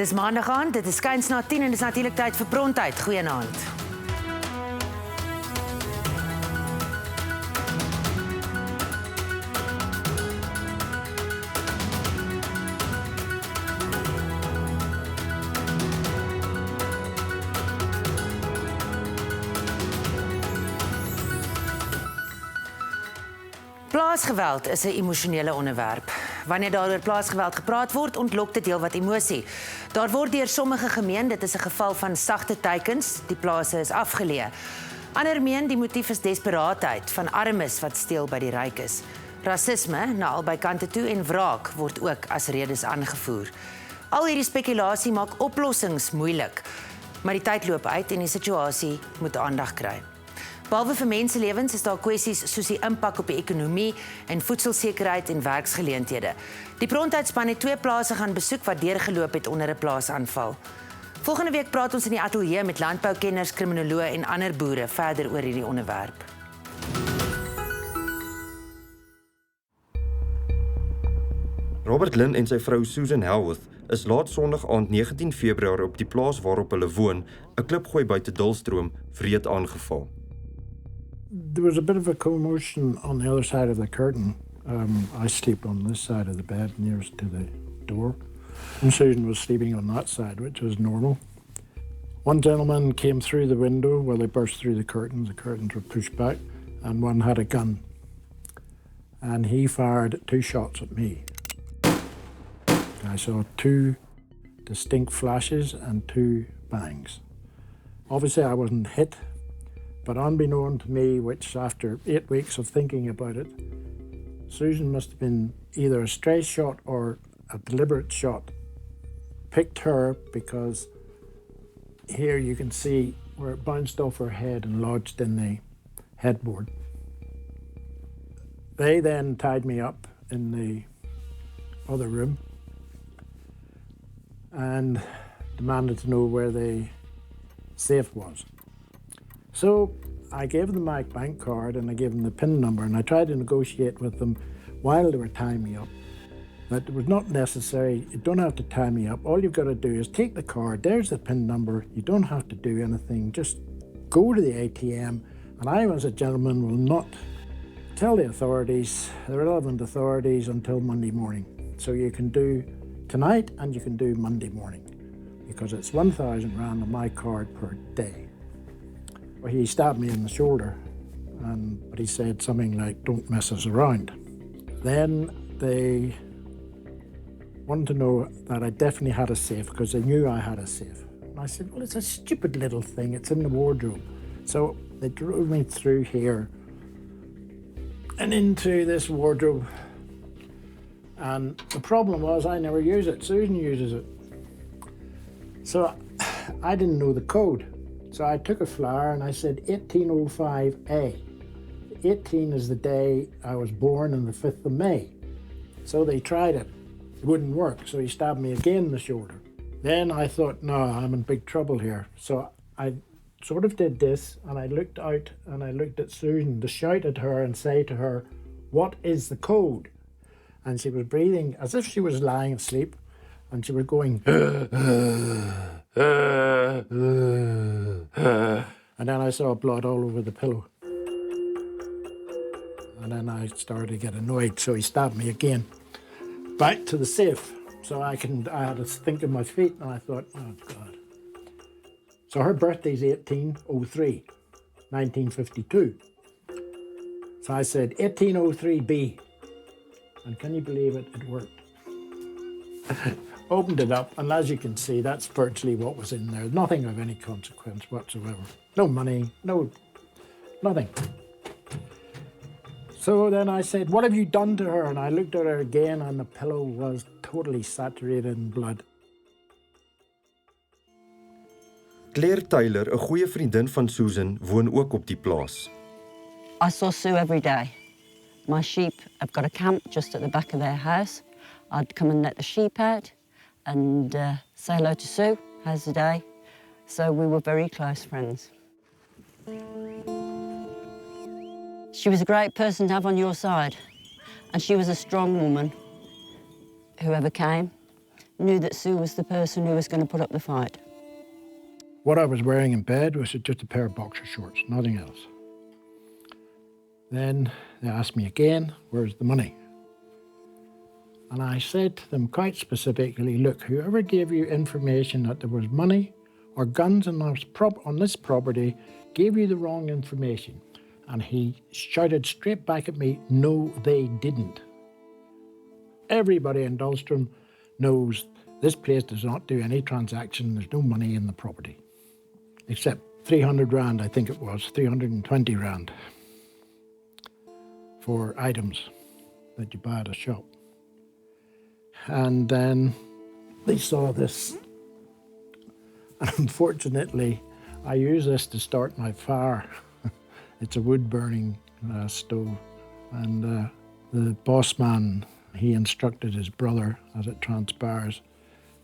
Dis maandag aand, dit is skuins na 10 en dis natuurlik tyd vir Prontuit. Goeienaand. Plaasgeweld is 'n emosionele onderwerp. Wanneer daar oor plaasgeweld gepraat word, ontlok dit heelwat emosie. Daar word deur sommige gemeen, dit is 'n geval van sagte teikens, die plase is afgelee. Ander meen die motief is desperaatheid van armes wat steel by die rykes. Rassisme na albei kante toe en wraak word ook as redes aangvoer. Al hierdie spekulasie maak oplossings moeilik, maar die tyd loop uit en die situasie moet aandag kry. Behalwe vir menselewens is daar kwessies soos die impak op die ekonomie en voedselsekerheid en werksgeleenthede. Die Prontuitspan het 2 plase gaan besoek wat deurgeloop het onder 'n plaasaanval. Volgende week praat ons in die ateljee met landboukenners, kriminoloë en ander boere verder oor hierdie onderwerp. Robert Lynn en sy vrou Susan Helworth is laat Sondag aand 19 Februarie op die plaas waarop hulle woon, 'n klipgooi buite Dulstroom, wreed aangeval. There was a bit of a commotion on the other side of the curtain. I sleep on this side of the bed nearest to the door. And Susan was sleeping on that side, which was normal. One gentleman came through the window, well, they burst through the curtains were pushed back, and one had a gun. And he fired 2 shots at me. I saw 2 distinct flashes and 2 bangs. Obviously, I wasn't hit. But unbeknown to me, which after 8 weeks of thinking about it, Susan must have been either a stray shot or a deliberate shot. Picked her because here you can see where it bounced off her head and lodged in the headboard. They then tied me up in the other room and demanded to know where the safe was. So I gave them my bank card and I gave them the PIN number, and I tried to negotiate with them while they were tying me up. That it was not necessary, you don't have to tie me up. All you've got to do is take the card, there's the PIN number, you don't have to do anything, just go to the ATM, and I as a gentleman will not tell the authorities, the relevant authorities, until Monday morning. So you can do tonight and you can do Monday morning, because it's 1,000 rand on my card per day. He stabbed me in the shoulder, but he said something like, "Don't mess us around." Then they wanted to know that I definitely had a safe, because they knew I had a safe. And I said, "Well, it's a stupid little thing, it's in the wardrobe." So they drove me through here and into this wardrobe. And the problem was I never use it, Susan uses it. So I didn't know the code. So I took a flyer and I said 1805A. 18 is the day I was born on the 5th of May. So they tried it. It wouldn't work, so he stabbed me again in the shoulder. Then I thought, no, I'm in big trouble here. So I sort of did this, and I looked out and I looked at Susan to shout at her and say to her, "What is the code?" And she was breathing as if she was lying asleep, and she was going, and then I saw blood all over the pillow. And then I started to get annoyed, so he stabbed me again. Back to the safe, so I had to think of my feet, and I thought, oh God. So her birthday's 1803, 1952. So I said 1803B, and can you believe it? It worked. Opened it up, and as you can see, that's virtually what was in there. Nothing of any consequence whatsoever. No money, nothing. So then I said, "What have you done to her?" And I looked at her again, and the pillow was totally saturated in blood. Claire Taylor, 'n goeie vriendin van Susan, woon ook op die plaas. I saw Sue every day. My sheep have got a camp just at the back of their house. I'd come and let the sheep out and say hello to Sue, how's the day? So we were very close friends. She was a great person to have on your side, and she was a strong woman, whoever came. knew that Sue was the person who was going to put up the fight. What I was wearing in bed was just a pair of boxer shorts, nothing else. Then they asked me again, where's the money? And I said to them quite specifically, look, whoever gave you information that there was money or guns on this property gave you the wrong information. And he shouted straight back at me, no, they didn't. Everybody in Dulstrom knows this place does not do any transaction. There's no money in the property. Except 300 rand, I think it was, 320 rand for items that you buy at a shop. And then they saw this. And unfortunately, I use this to start my fire. It's a wood-burning stove. And the boss man, he instructed his brother, as it transpires,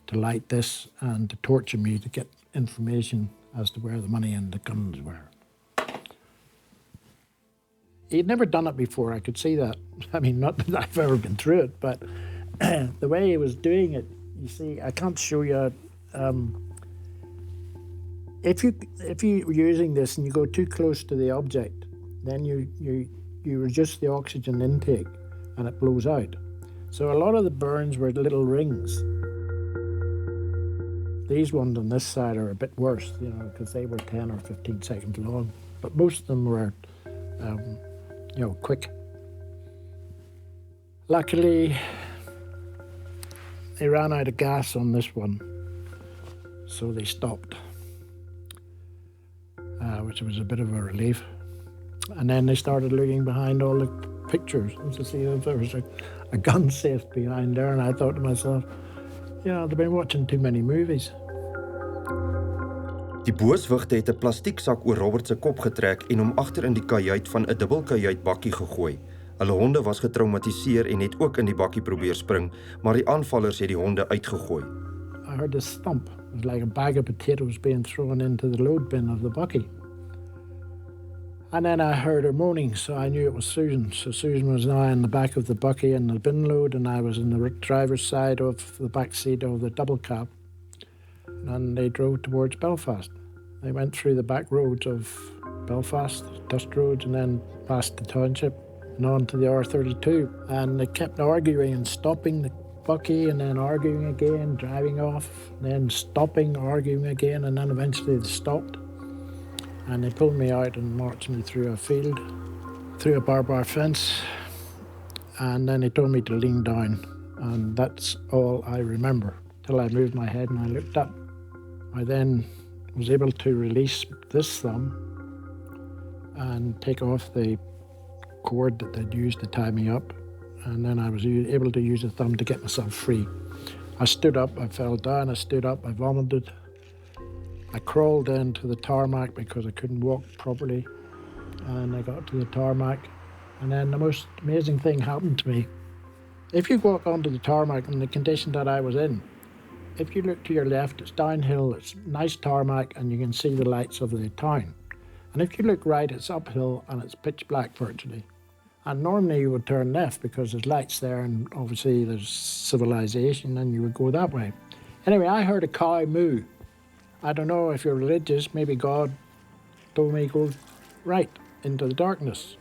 to light this and to torture me to get information as to where the money and the guns were. He'd never done it before, I could see that. I mean, not that I've ever been through it, but the way he was doing it, you see, I can't show you. If you're using this and you go too close to the object, then you reduce the oxygen intake and it blows out. So a lot of the burns were little rings. These ones on this side are a bit worse, you know, because they were 10 or 15 seconds long. But most of them were, quick. Luckily, they ran out of gas on this one, so they stopped, which was a bit of a relief. And then they started looking behind all the pictures to see if there was a gun safe behind there, and I thought to myself, you know, they've been watching too many movies. Die booswigte het 'n plastieksak oor Robert se kop getrek en hom agter in die kajuit van 'n dubbelkajuit bakkie gegooi. Hulle honde was getraumatiseer en het ook in die bakkie probeer spring, maar die aanvallers het die honde uitgegooi. I heard this thump. It was like a bag of potatoes being thrown into the load bin of the bakkie. And then I heard her moaning, so I knew it was Susan. So Susan was now in the back of the bakkie in the bin load, and I was in the driver's side of the back seat of the double cab. And they drove towards Belfast. They went through the back roads of Belfast, dust roads, and then past the township and on to the R32. And they kept arguing and stopping the bakkie, and then arguing again, driving off, then stopping, arguing again, and then eventually they stopped. And they pulled me out and marched me through a field, through a barbed wire fence, and then they told me to lean down. And that's all I remember, till I moved my head and I looked up. I then was able to release this thumb and take off the cord that they'd used to tie me up, and then I was able to use the thumb to get myself free. I stood up, I fell down, I stood up, I vomited. I crawled into the tarmac because I couldn't walk properly, and I got to the tarmac, and then the most amazing thing happened to me. If you walk onto the tarmac in the condition that I was in, if you look to your left, it's downhill, it's nice tarmac, and you can see the lights of the town. And if you look right, it's uphill and it's pitch black virtually. And normally you would turn left because there's lights there and obviously there's civilization, and you would go that way. Anyway, I heard a cow moo. I don't know if you're religious, maybe God told me to go right into the darkness.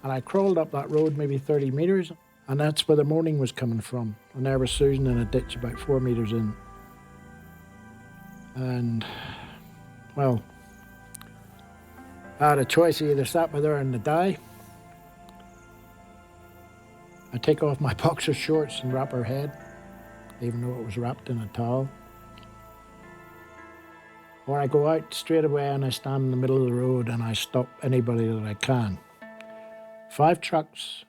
And I crawled up that road maybe 30 metres, and that's where the moaning was coming from. And there was Susan in a ditch about 4 metres in. And, well, I had a choice. I either sat with her and die. I take off my boxer shorts and wrap her head, even though it was wrapped in a towel. Or I go out straight away and I stand in the middle of the road and I stop anybody that I can. 5 trucks,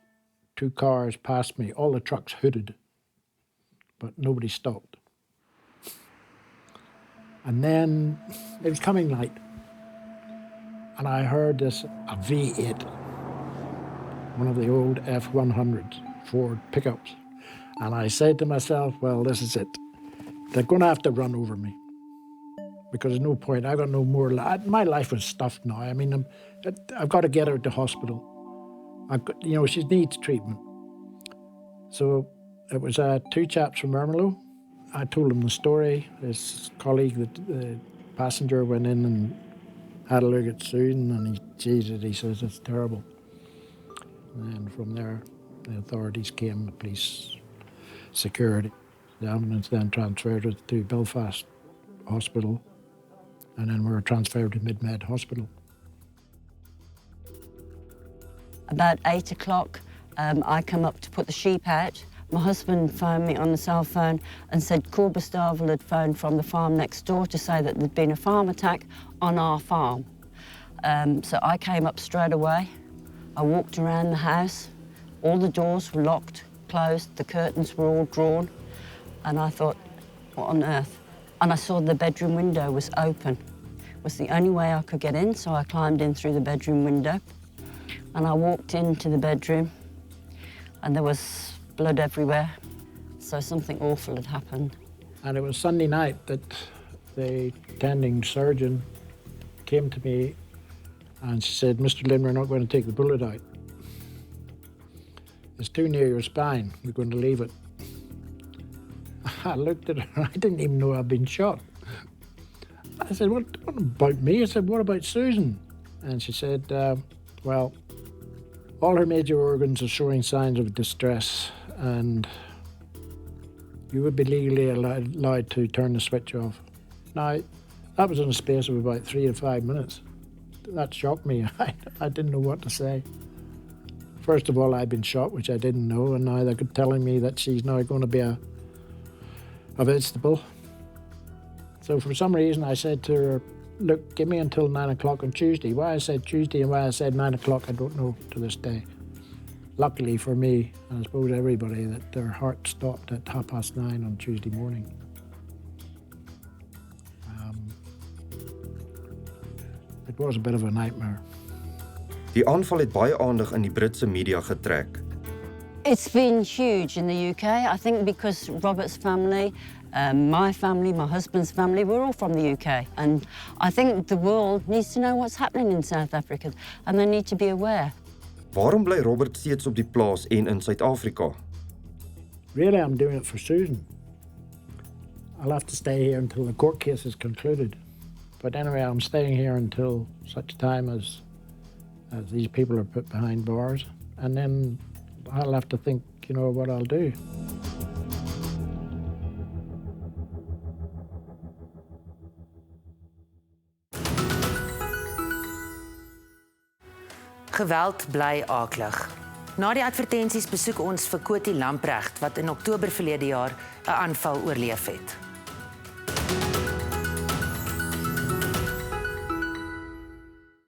2 cars passed me, all the trucks hooded, but nobody stopped. And then it was coming light, and I heard this, a V8, one of the old F-100s, Ford pickups. And I said to myself, well, this is it. They're going to have to run over me, because there's no point. I got no more. My life was stuffed now. I mean, I've got to get her to hospital. She needs treatment. So it was 2 chaps from Ermelo I told him the story. His colleague, the passenger, went in and had a look at Susan, and he says, it's terrible. And then from there, the authorities came, the police, security. The ambulance then transferred us to Belfast Hospital, and then we were transferred to Mid-Med Hospital. About 8 o'clock, I come up to put the sheep out. My husband phoned me on the cell phone and said Corbestaville had phoned from the farm next door to say that there'd been a farm attack on our farm. So I came up straight away. I walked around the house. All the doors were locked, closed, the curtains were all drawn. And I thought, what on earth? And I saw the bedroom window was open. It was the only way I could get in, so I climbed in through the bedroom window. And I walked into the bedroom, and there was blood everywhere. So something awful had happened. And it was Sunday night that the attending surgeon came to me and she said, Mr. Lynn, we're not going to take the bullet out. It's too near your spine. We're going to leave it. I looked at her. I didn't even know I'd been shot. I said, what about me? I said, what about Susan? And she said, well, all her major organs are showing signs of distress, and you would be legally allowed to turn the switch off. Now, that was in a space of about 3 to 5 minutes. That shocked me. I didn't know what to say. First of all, I'd been shot, which I didn't know, and now they're telling me that she's now going to be a vegetable. So for some reason, I said to her, look, give me until 9 o'clock on Tuesday. Why I said Tuesday and why I said 9 o'clock, I don't know to this day. Luckily for me, and I suppose everybody, that their heart stopped at 9:30 on Tuesday morning. It was a bit of a nightmare. Die aanval het baie aandag in die Britse media getrek. It's been huge in the UK, I think because Robert's family, my family, my husband's family, we're all from the UK. And I think the world needs to know what's happening in South Africa, and they need to be aware. Waarom bly Robert steeds op die plaas en in Suid-Afrika? Really, I'm doing it for Susan. I'll have to stay here until the court case is concluded. But anyway, I'm staying here until such time as these people are put behind bars. And then I'll have to think, what I'll do. Geweld bly aaklig. Na die advertensies besoek ons vir Koti Lamprecht wat in Oktober verlede jaar 'n aanval oorleef het.